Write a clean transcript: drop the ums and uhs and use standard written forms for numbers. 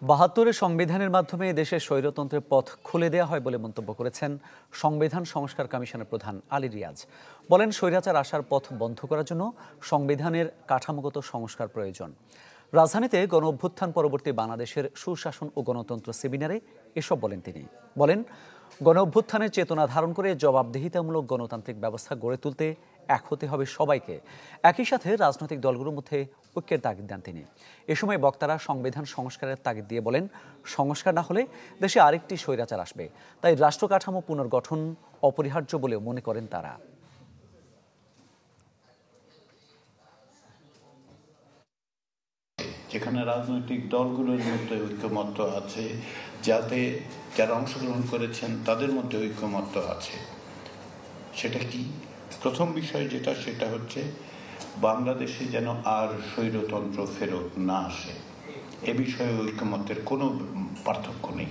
৭২ সংবিধানের মাধ্যমে দেশের স্বৈরতন্ত্রের পথ খুলে দেওয়া হয় বলে মন্তব্য করেছেন সংবিধান সংস্কার কমিশনের প্রধান আলী রিয়াজ। বলেন, স্বৈরাচার আসার পথ বন্ধ করার জন্য সংবিধানের কাঠামোগত সংস্কার প্রয়োজন। রাজধানীতে গণ অভ্যুত্থান পরবর্তী বাংলাদেশের সুশাসন ও গণতন্ত্র সেমিনারে এসব বলেন তিনি। বলেন, গণ অভ্যুত্থানের চেতনা ধারণ করে জবাবদিহিতামূলক গণতান্ত্রিক ব্যবস্থা গড়ে তুলতে এক হতে হবে সবাইকে। একই সাথে রাজনৈতিক দলগুলোর মধ্যে ঐক্যের তাগিদ দেন তিনি। এ সময় বক্তারা সংবিধান সংস্কারের তাগিদ দিয়ে বলেন, সংস্কার না হলে দেশে আরেকটি স্বৈরাচার আসবে, তাই রাষ্ট্র কাঠামো পুনর্গঠন অপরিহার্য বলে মনে করেন তারা। যেখানে রাজনৈতিক দলগুলোর মধ্যে ঐক্যমত্য আছে, যারা অংশগ্রহণ করেছেন তাদের মধ্যে ঐক্যমত্য আছে। সেটা কি? প্রথম বিষয় সেটা হচ্ছে বাংলাদেশে যেন আর স্বৈরতন্ত্র ফেরত না আসে। এ বিষয়ে ঐক্যমত্যের কোনো পার্থক্য নেই।